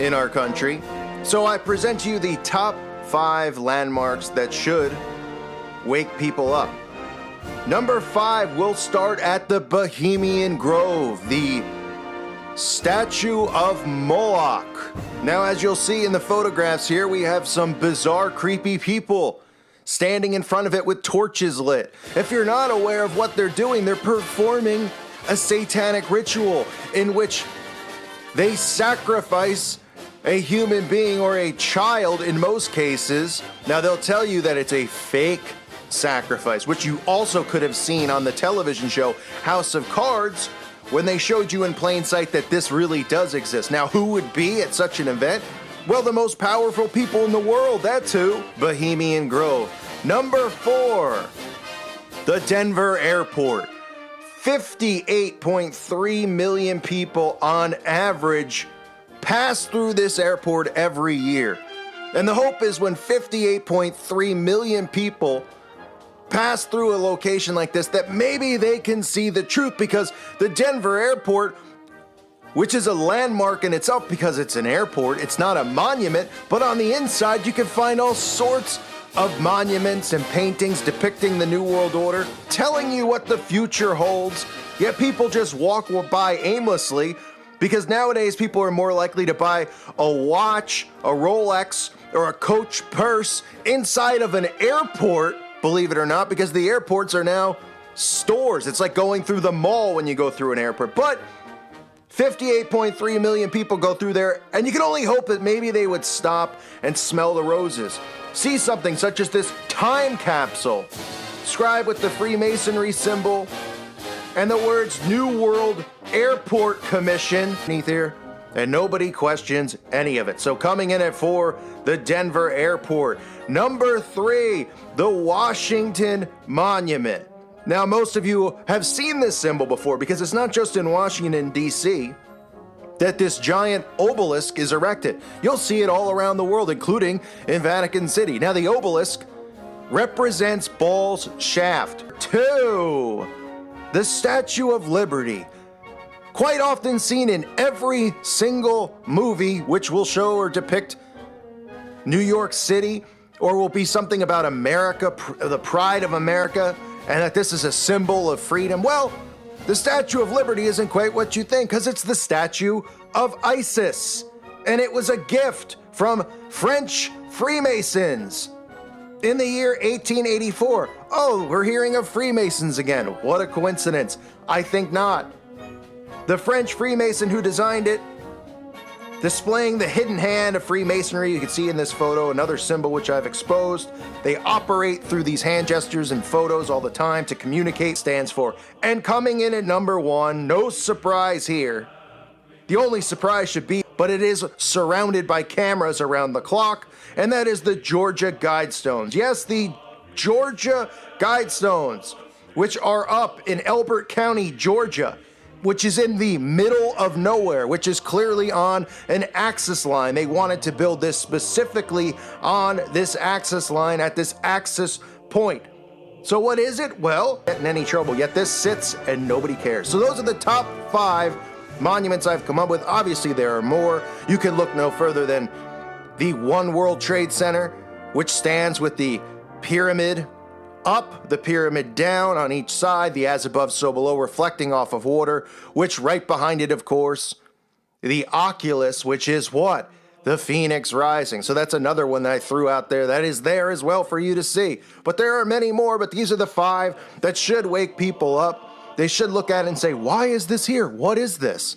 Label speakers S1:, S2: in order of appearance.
S1: in our country. So I present to you the top 5 landmarks that should wake people up. Number 5, we'll start at the Bohemian Grove, the statue of Moloch. Now, as you'll see in the photographs here, we have some bizarre, creepy people standing in front of it with torches lit. If you're not aware of what they're doing, they're performing a satanic ritual in which they sacrifice a human being or a child in most cases. Now, they'll tell you that it's a fake sacrifice, which you also could have seen on the television show House of Cards, when they showed you in plain sight that this really does exist. Now, who would be at such an event? Well, the most powerful people in the world, that's who. Bohemian Grove. Number 4, the Denver Airport. 58.3 million people on average pass through this airport every year. And the hope is when 58.3 million people pass through a location like this, that maybe they can see the truth, because the Denver Airport, which is a landmark in itself because it's an airport, it's not a monument, but on the inside you can find all sorts of monuments and paintings depicting the New World Order, telling you what the future holds, yet people just walk by aimlessly, because nowadays people are more likely to buy a watch, a Rolex, or a Coach purse inside of an airport, believe it or not, because the airports are now stores. It's like going through the mall when you go through an airport. But 58.3 million people go through there, and you can only hope that maybe they would stop and smell the roses. See something such as this time capsule, scribed with the Freemasonry symbol and the words New World Airport Commission beneath here, and nobody questions any of it. So coming in at 4, the Denver Airport. Number 3, the Washington Monument. Now, most of you have seen this symbol before, because it's not just in Washington, D.C. that this giant obelisk is erected. You'll see it all around the world, including in Vatican City. Now, the obelisk represents Ball's shaft. 2, the Statue of Liberty. Quite often seen in every single movie which will show or depict New York City, or will be something about America, the pride of America, and that this is a symbol of freedom. Well, the Statue of Liberty isn't quite what you think, because it's the statue of Isis, and it was a gift from French Freemasons in the year 1884. Oh, we're hearing of Freemasons again. What a coincidence. I think not. The French Freemason who designed it, displaying the hidden hand of Freemasonry. You can see in this photo another symbol which I've exposed. They operate through these hand gestures and photos all the time to communicate, stands for. And coming in at number 1, no surprise here. The only surprise should be, but it is surrounded by cameras around the clock, and that is the Georgia Guidestones. Yes, the Georgia Guidestones, which are up in Elbert County, Georgia, which is in the middle of nowhere, which is clearly on an axis line. They wanted to build this specifically on this axis line at this axis point. So what is it? Well, not in any trouble, yet this sits and nobody cares. So those are the top 5 monuments I've come up with. Obviously, there are more. You can look no further than the One World Trade Center, which stands with the pyramid up, the pyramid down on each side, the as above, so below, reflecting off of water, which right behind it, of course, the Oculus, which is what? The Phoenix Rising. So that's another one that I threw out there that is there as well for you to see. But there are many more, but these are the 5 that should wake people up. They should look at it and say, why is this here? What is this?